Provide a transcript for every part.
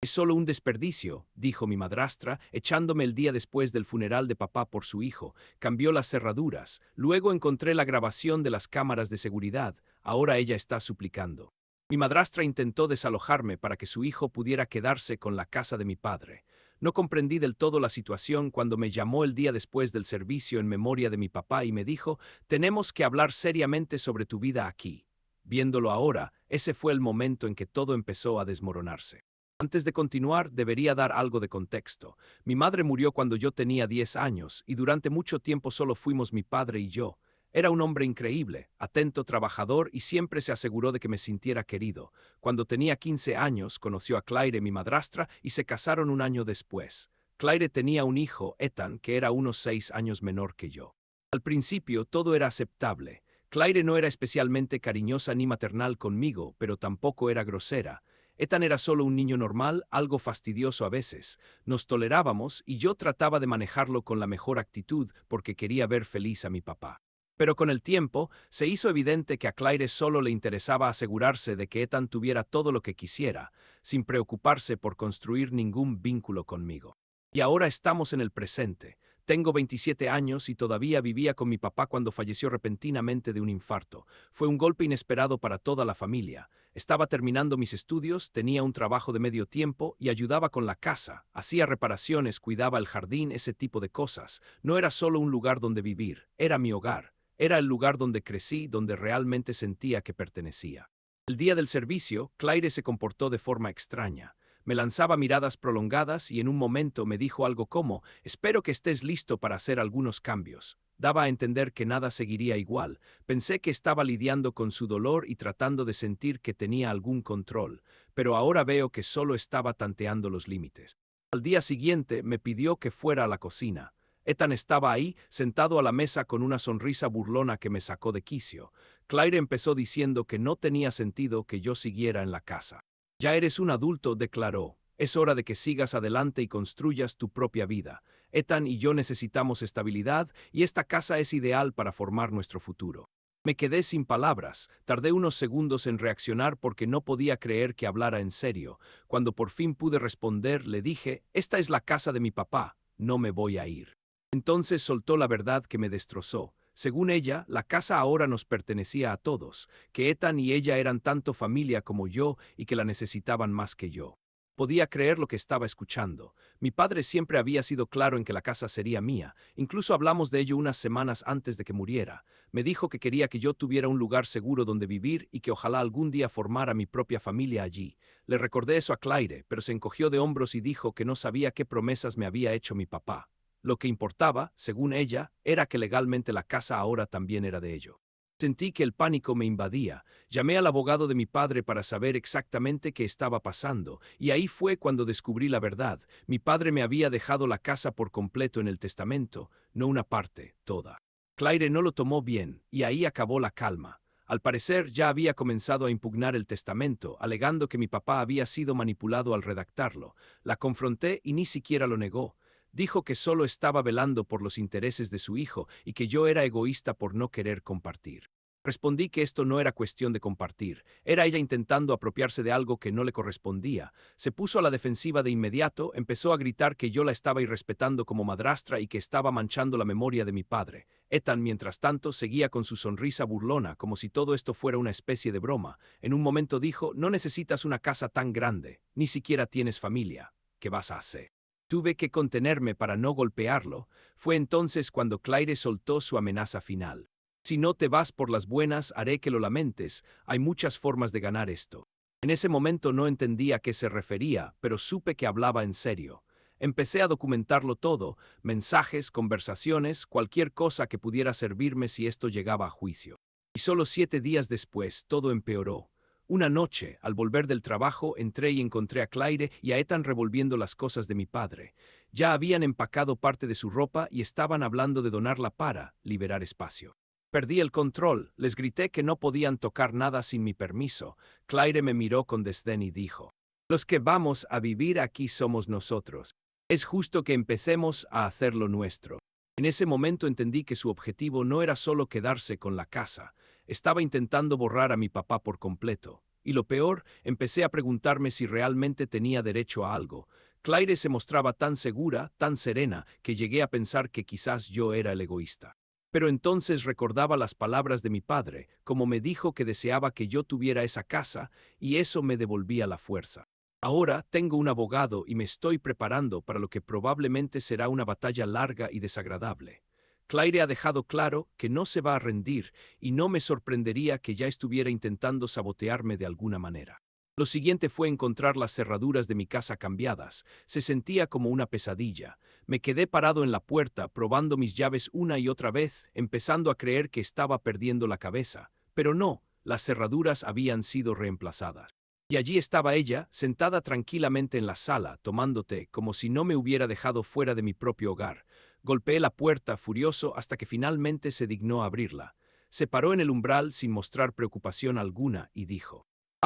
Es solo un desperdicio, dijo mi madrastra, echándome el día después del funeral de papá por su hijo. Cambió las cerraduras. Luego encontré la grabación de las cámaras de seguridad. Ahora ella está suplicando. Mi madrastra intentó desalojarme para que su hijo pudiera quedarse con la casa de mi padre. No comprendí del todo la situación cuando me llamó el día después del servicio en memoria de mi papá y me dijo: «Tenemos que hablar seriamente sobre tu vida aquí». Viéndolo ahora, ese fue el momento en que todo empezó a desmoronarse. Antes de continuar, debería dar algo de contexto. Mi madre murió cuando yo tenía 10 años y durante mucho tiempo solo fuimos mi padre y yo. Era un hombre increíble, atento, trabajador y siempre se aseguró de que me sintiera querido. Cuando tenía 15 años, conoció a Claire, mi madrastra, y se casaron un año después. Claire tenía un hijo, Ethan, que era unos 6 años menor que yo. Al principio todo era aceptable. Claire no era especialmente cariñosa ni maternal conmigo, pero tampoco era grosera. Ethan era solo un niño normal, algo fastidioso a veces. Nos tolerábamos y yo trataba de manejarlo con la mejor actitud porque quería ver feliz a mi papá. Pero con el tiempo, se hizo evidente que a Claire solo le interesaba asegurarse de que Ethan tuviera todo lo que quisiera, sin preocuparse por construir ningún vínculo conmigo. Y ahora estamos en el presente. Tengo 27 años y todavía vivía con mi papá cuando falleció repentinamente de un infarto. Fue un golpe inesperado para toda la familia. Estaba terminando mis estudios, tenía un trabajo de medio tiempo y ayudaba con la casa, hacía reparaciones, cuidaba el jardín, ese tipo de cosas. No era solo un lugar donde vivir, era mi hogar. Era el lugar donde crecí, donde realmente sentía que pertenecía. El día del servicio, Claire se comportó de forma extraña. Me lanzaba miradas prolongadas y en un momento me dijo algo como: «Espero que estés listo para hacer algunos cambios». Daba a entender que nada seguiría igual. Pensé que estaba lidiando con su dolor y tratando de sentir que tenía algún control, pero ahora veo que solo estaba tanteando los límites. Al día siguiente me pidió que fuera a la cocina. Ethan estaba ahí, sentado a la mesa con una sonrisa burlona que me sacó de quicio. Claire empezó diciendo que no tenía sentido que yo siguiera en la casa. «Ya eres un adulto», declaró. «Es hora de que sigas adelante y construyas tu propia vida. Ethan y yo necesitamos estabilidad y esta casa es ideal para formar nuestro futuro». Me quedé sin palabras. Tardé unos segundos en reaccionar porque no podía creer que hablara en serio. Cuando por fin pude responder, le dije: «Esta es la casa de mi papá. No me voy a ir». Entonces soltó la verdad que me destrozó. Según ella, la casa ahora nos pertenecía a todos, que Ethan y ella eran tanto familia como yo y que la necesitaban más que yo. Podía creer lo que estaba escuchando. Mi padre siempre había sido claro en que la casa sería mía. Incluso hablamos de ello unas semanas antes de que muriera. Me dijo que quería que yo tuviera un lugar seguro donde vivir y que ojalá algún día formara mi propia familia allí. Le recordé eso a Claire, pero se encogió de hombros y dijo que no sabía qué promesas me había hecho mi papá. Lo que importaba, según ella, era que legalmente la casa ahora también era de ellos. Sentí que el pánico me invadía. Llamé al abogado de mi padre para saber exactamente qué estaba pasando, y ahí fue cuando descubrí la verdad. Mi padre me había dejado la casa por completo en el testamento, no una parte, toda. Claire no lo tomó bien, y ahí acabó la calma. Al parecer ya había comenzado a impugnar el testamento, alegando que mi papá había sido manipulado al redactarlo. La confronté y ni siquiera lo negó. Dijo que solo estaba velando por los intereses de su hijo y que yo era egoísta por no querer compartir. Respondí que esto no era cuestión de compartir, era ella intentando apropiarse de algo que no le correspondía. Se puso a la defensiva de inmediato, empezó a gritar que yo la estaba irrespetando como madrastra y que estaba manchando la memoria de mi padre. Ethan, mientras tanto, seguía con su sonrisa burlona, como si todo esto fuera una especie de broma. En un momento dijo: «No necesitas una casa tan grande, ni siquiera tienes familia. ¿Qué vas a hacer?». Tuve que contenerme para no golpearlo. Fue entonces cuando Claire soltó su amenaza final. «Si no te vas por las buenas, haré que lo lamentes. Hay muchas formas de ganar esto». En ese momento no entendí a qué se refería, pero supe que hablaba en serio. Empecé a documentarlo todo: mensajes, conversaciones, cualquier cosa que pudiera servirme si esto llegaba a juicio. Y solo 7 días después, todo empeoró. Una noche, al volver del trabajo, entré y encontré a Claire y a Ethan revolviendo las cosas de mi padre. Ya habían empacado parte de su ropa y estaban hablando de donarla para liberar espacio. Perdí el control, les grité que no podían tocar nada sin mi permiso. Claire me miró con desdén y dijo: «Los que vamos a vivir aquí somos nosotros. Es justo que empecemos a hacer lo nuestro». En ese momento entendí que su objetivo no era solo quedarse con la casa. Estaba intentando borrar a mi papá por completo. Y lo peor, empecé a preguntarme si realmente tenía derecho a algo. Claire se mostraba tan segura, tan serena, que llegué a pensar que quizás yo era el egoísta. Pero entonces recordaba las palabras de mi padre, como me dijo que deseaba que yo tuviera esa casa, y eso me devolvía la fuerza. Ahora tengo un abogado y me estoy preparando para lo que probablemente será una batalla larga y desagradable. Claire ha dejado claro que no se va a rendir y no me sorprendería que ya estuviera intentando sabotearme de alguna manera. Lo siguiente fue encontrar las cerraduras de mi casa cambiadas. Se sentía como una pesadilla. Me quedé parado en la puerta, probando mis llaves una y otra vez, empezando a creer que estaba perdiendo la cabeza. Pero no, las cerraduras habían sido reemplazadas. Y allí estaba ella, sentada tranquilamente en la sala, tomando té, como si no me hubiera dejado fuera de mi propio hogar. Golpeé la puerta, furioso, hasta que finalmente se dignó abrirla. Se paró en el umbral sin mostrar preocupación alguna y dijo: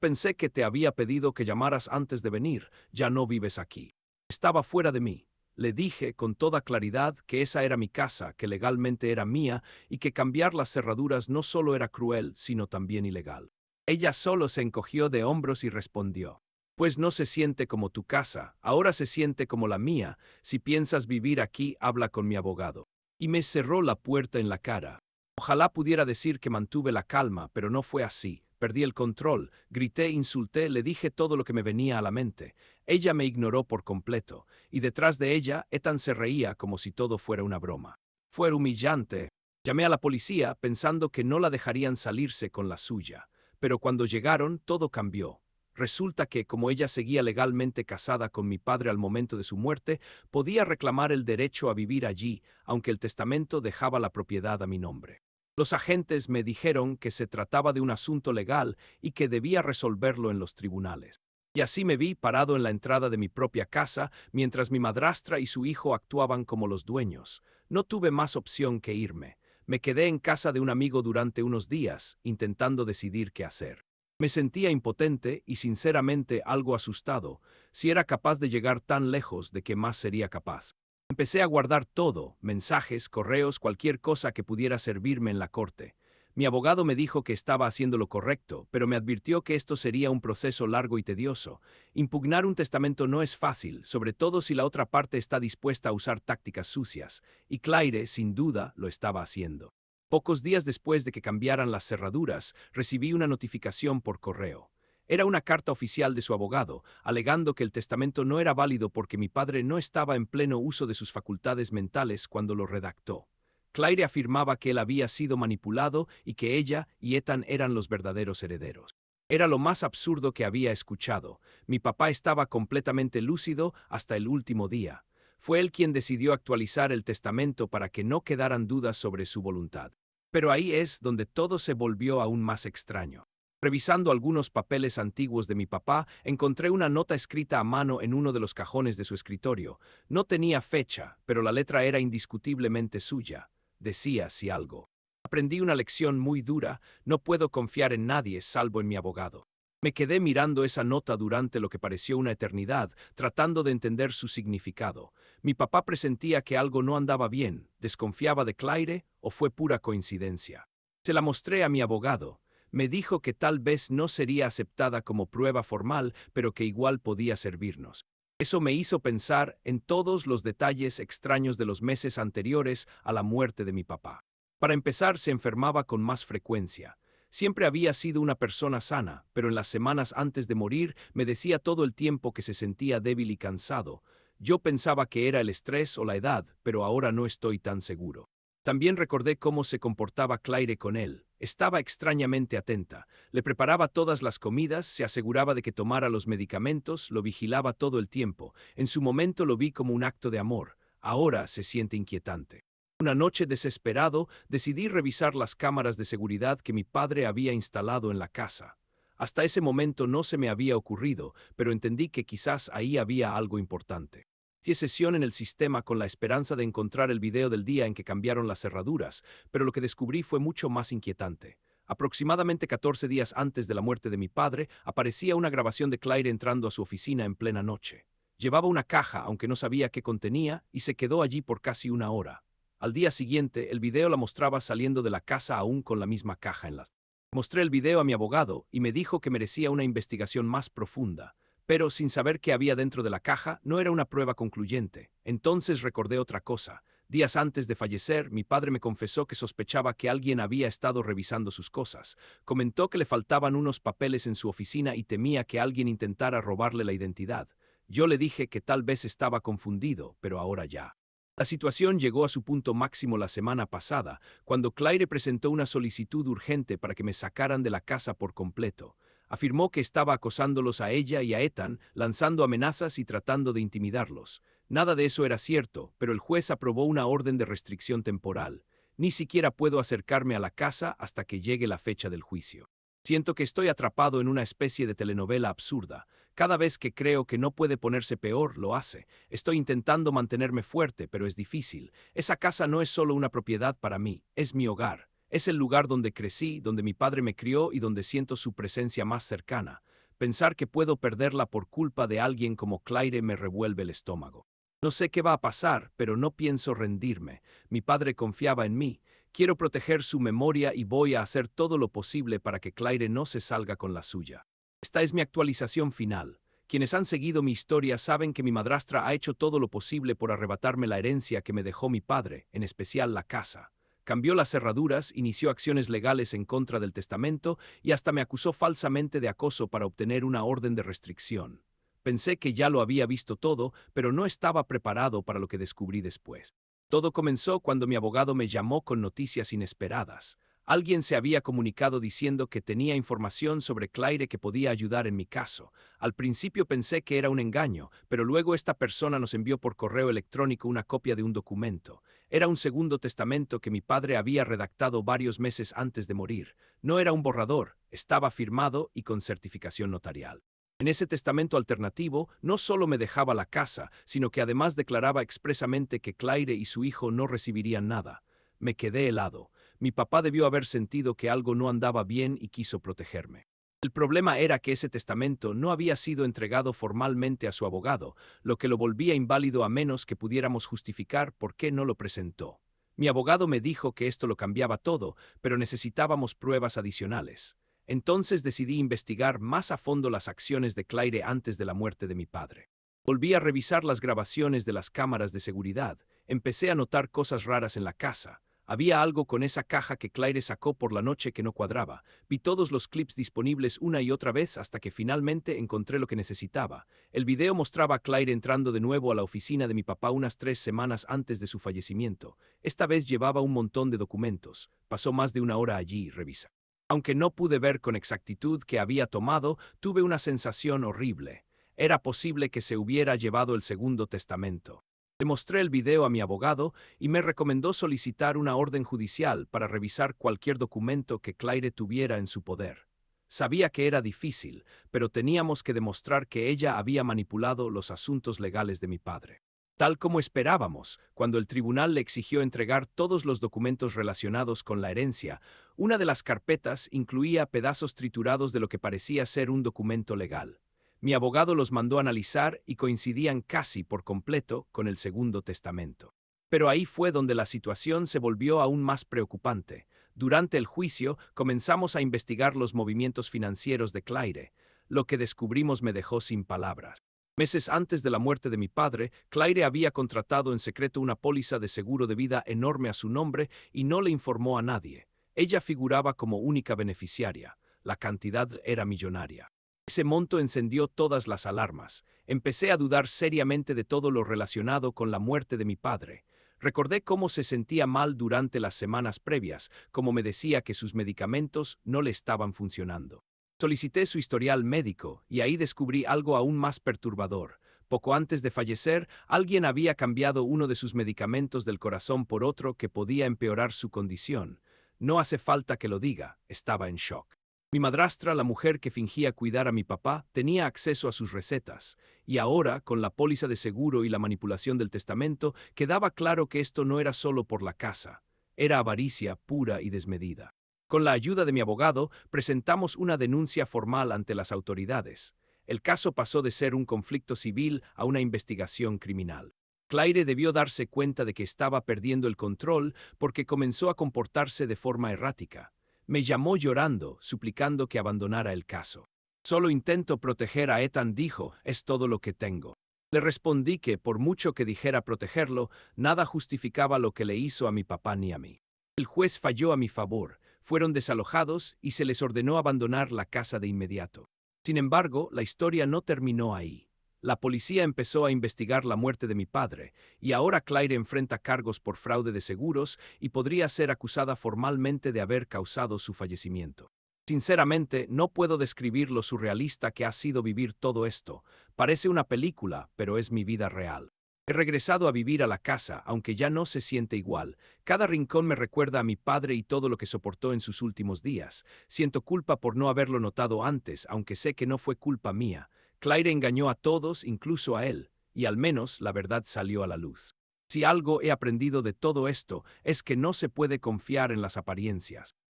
pensé que te había pedido que llamaras antes de venir, ya no vives aquí. Estaba fuera de mí. Le dije con toda claridad que esa era mi casa, que legalmente era mía y que cambiar las cerraduras no solo era cruel, sino también ilegal. Ella solo se encogió de hombros y respondió: pues no se siente como tu casa, ahora se siente como la mía. Si piensas vivir aquí, habla con mi abogado. Y me cerró la puerta en la cara. Ojalá pudiera decir que mantuve la calma, pero no fue así. Perdí el control, grité, insulté, le dije todo lo que me venía a la mente. Ella me ignoró por completo, y detrás de ella, Ethan se reía como si todo fuera una broma. Fue humillante. Llamé a la policía pensando que no la dejarían salirse con la suya. Pero cuando llegaron, todo cambió. Resulta que, como ella seguía legalmente casada con mi padre al momento de su muerte, podía reclamar el derecho a vivir allí, aunque el testamento dejaba la propiedad a mi nombre. Los agentes me dijeron que se trataba de un asunto legal y que debía resolverlo en los tribunales. Y así me vi parado en la entrada de mi propia casa, mientras mi madrastra y su hijo actuaban como los dueños. No tuve más opción que irme. Me quedé en casa de un amigo durante unos días, intentando decidir qué hacer. Me sentía impotente y sinceramente algo asustado. Si era capaz de llegar tan lejos, ¿de qué más sería capaz? Empecé a guardar todo, mensajes, correos, cualquier cosa que pudiera servirme en la corte. Mi abogado me dijo que estaba haciendo lo correcto, pero me advirtió que esto sería un proceso largo y tedioso. Impugnar un testamento no es fácil, sobre todo si la otra parte está dispuesta a usar tácticas sucias, y Claire, sin duda, lo estaba haciendo. Pocos días después de que cambiaran las cerraduras, recibí una notificación por correo. Era una carta oficial de su abogado, alegando que el testamento no era válido porque mi padre no estaba en pleno uso de sus facultades mentales cuando lo redactó. Claire afirmaba que él había sido manipulado y que ella y Ethan eran los verdaderos herederos. Era lo más absurdo que había escuchado. Mi papá estaba completamente lúcido hasta el último día. Fue él quien decidió actualizar el testamento para que no quedaran dudas sobre su voluntad. Pero ahí es donde todo se volvió aún más extraño. Revisando algunos papeles antiguos de mi papá, encontré una nota escrita a mano en uno de los cajones de su escritorio. No tenía fecha, pero la letra era indiscutiblemente suya. Decía si algo. Aprendí una lección muy dura: no puedo confiar en nadie salvo en mi abogado. Me quedé mirando esa nota durante lo que pareció una eternidad, tratando de entender su significado. Mi papá presentía que algo no andaba bien, desconfiaba de Claire, o fue pura coincidencia. Se la mostré a mi abogado. Me dijo que tal vez no sería aceptada como prueba formal, pero que igual podía servirnos. Eso me hizo pensar en todos los detalles extraños de los meses anteriores a la muerte de mi papá. Para empezar, se enfermaba con más frecuencia. Siempre había sido una persona sana, pero en las semanas antes de morir me decía todo el tiempo que se sentía débil y cansado. Yo pensaba que era el estrés o la edad, pero ahora no estoy tan seguro. También recordé cómo se comportaba Claire con él. Estaba extrañamente atenta. Le preparaba todas las comidas, se aseguraba de que tomara los medicamentos, lo vigilaba todo el tiempo. En su momento lo vi como un acto de amor. Ahora se siente inquietante. Una noche, desesperado, decidí revisar las cámaras de seguridad que mi padre había instalado en la casa. Hasta ese momento no se me había ocurrido, pero entendí que quizás ahí había algo importante. Hice sesión en el sistema con la esperanza de encontrar el video del día en que cambiaron las cerraduras, pero lo que descubrí fue mucho más inquietante. Aproximadamente 14 días antes de la muerte de mi padre, aparecía una grabación de Claire entrando a su oficina en plena noche. Llevaba una caja, aunque no sabía qué contenía, y se quedó allí por casi una hora. Al día siguiente, el video la mostraba saliendo de la casa aún con la misma caja en las Mostré el video a mi abogado y me dijo que merecía una investigación más profunda, pero sin saber qué había dentro de la caja no era una prueba concluyente. Entonces recordé otra cosa. Días antes de fallecer, mi padre me confesó que sospechaba que alguien había estado revisando sus cosas. Comentó que le faltaban unos papeles en su oficina y temía que alguien intentara robarle la identidad. Yo le dije que tal vez estaba confundido, pero ahora ya. La situación llegó a su punto máximo la semana pasada, cuando Claire presentó una solicitud urgente para que me sacaran de la casa por completo. Afirmó que estaba acosándolos a ella y a Ethan, lanzando amenazas y tratando de intimidarlos. Nada de eso era cierto, pero el juez aprobó una orden de restricción temporal. Ni siquiera puedo acercarme a la casa hasta que llegue la fecha del juicio. Siento que estoy atrapado en una especie de telenovela absurda. Cada vez que creo que no puede ponerse peor, lo hace. Estoy intentando mantenerme fuerte, pero es difícil. Esa casa no es solo una propiedad para mí, es mi hogar. Es el lugar donde crecí, donde mi padre me crió y donde siento su presencia más cercana. Pensar que puedo perderla por culpa de alguien como Claire me revuelve el estómago. No sé qué va a pasar, pero no pienso rendirme. Mi padre confiaba en mí. Quiero proteger su memoria y voy a hacer todo lo posible para que Claire no se salga con la suya. Esta es mi actualización final. Quienes han seguido mi historia saben que mi madrastra ha hecho todo lo posible por arrebatarme la herencia que me dejó mi padre, en especial la casa. Cambió las cerraduras, inició acciones legales en contra del testamento y hasta me acusó falsamente de acoso para obtener una orden de restricción. Pensé que ya lo había visto todo, pero no estaba preparado para lo que descubrí después. Todo comenzó cuando mi abogado me llamó con noticias inesperadas. Alguien se había comunicado diciendo que tenía información sobre Claire que podía ayudar en mi caso. Al principio pensé que era un engaño, pero luego esta persona nos envió por correo electrónico una copia de un documento. Era un segundo testamento que mi padre había redactado varios meses antes de morir. No era un borrador, estaba firmado y con certificación notarial. En ese testamento alternativo, no solo me dejaba la casa, sino que además declaraba expresamente que Claire y su hijo no recibirían nada. Me quedé helado. Mi papá debió haber sentido que algo no andaba bien y quiso protegerme. El problema era que ese testamento no había sido entregado formalmente a su abogado, lo que lo volvía inválido a menos que pudiéramos justificar por qué no lo presentó. Mi abogado me dijo que esto lo cambiaba todo, pero necesitábamos pruebas adicionales. Entonces decidí investigar más a fondo las acciones de Claire antes de la muerte de mi padre. Volví a revisar las grabaciones de las cámaras de seguridad. Empecé a notar cosas raras en la casa. Había algo con esa caja que Claire sacó por la noche que no cuadraba. Vi todos los clips disponibles una y otra vez hasta que finalmente encontré lo que necesitaba. El video mostraba a Claire entrando de nuevo a la oficina de mi papá unas 3 semanas antes de su fallecimiento. Esta vez llevaba un montón de documentos. Pasó más de una hora allí, revisa. Aunque no pude ver con exactitud qué había tomado, tuve una sensación horrible. Era posible que se hubiera llevado el segundo testamento. Le mostré el video a mi abogado y me recomendó solicitar una orden judicial para revisar cualquier documento que Claire tuviera en su poder. Sabía que era difícil, pero teníamos que demostrar que ella había manipulado los asuntos legales de mi padre. Tal como esperábamos, cuando el tribunal le exigió entregar todos los documentos relacionados con la herencia, una de las carpetas incluía pedazos triturados de lo que parecía ser un documento legal. Mi abogado los mandó a analizar y coincidían casi por completo con el segundo testamento. Pero ahí fue donde la situación se volvió aún más preocupante. Durante el juicio, comenzamos a investigar los movimientos financieros de Claire. Lo que descubrimos me dejó sin palabras. Meses antes de la muerte de mi padre, Claire había contratado en secreto una póliza de seguro de vida enorme a su nombre y no le informó a nadie. Ella figuraba como única beneficiaria. La cantidad era millonaria. Ese monto encendió todas las alarmas. Empecé a dudar seriamente de todo lo relacionado con la muerte de mi padre. Recordé cómo se sentía mal durante las semanas previas, como me decía que sus medicamentos no le estaban funcionando. Solicité su historial médico y ahí descubrí algo aún más perturbador. Poco antes de fallecer, alguien había cambiado uno de sus medicamentos del corazón por otro que podía empeorar su condición. No hace falta que lo diga, estaba en shock. Mi madrastra, la mujer que fingía cuidar a mi papá, tenía acceso a sus recetas, y ahora, con la póliza de seguro y la manipulación del testamento, quedaba claro que esto no era solo por la casa, era avaricia pura y desmedida. Con la ayuda de mi abogado, presentamos una denuncia formal ante las autoridades. El caso pasó de ser un conflicto civil a una investigación criminal. Claire debió darse cuenta de que estaba perdiendo el control porque comenzó a comportarse de forma errática. Me llamó llorando, suplicando que abandonara el caso. Solo intento proteger a Ethan, dijo, es todo lo que tengo. Le respondí que, por mucho que dijera protegerlo, nada justificaba lo que le hizo a mi papá ni a mí. El juez falló a mi favor, fueron desalojados y se les ordenó abandonar la casa de inmediato. Sin embargo, la historia no terminó ahí. La policía empezó a investigar la muerte de mi padre, y ahora Claire enfrenta cargos por fraude de seguros y podría ser acusada formalmente de haber causado su fallecimiento. Sinceramente, no puedo describir lo surrealista que ha sido vivir todo esto. Parece una película, pero es mi vida real. He regresado a vivir a la casa, aunque ya no se siente igual. Cada rincón me recuerda a mi padre y todo lo que soportó en sus últimos días. Siento culpa por no haberlo notado antes, aunque sé que no fue culpa mía. Claire engañó a todos, incluso a él, y al menos la verdad salió a la luz. Si algo he aprendido de todo esto, es que no se puede confiar en las apariencias.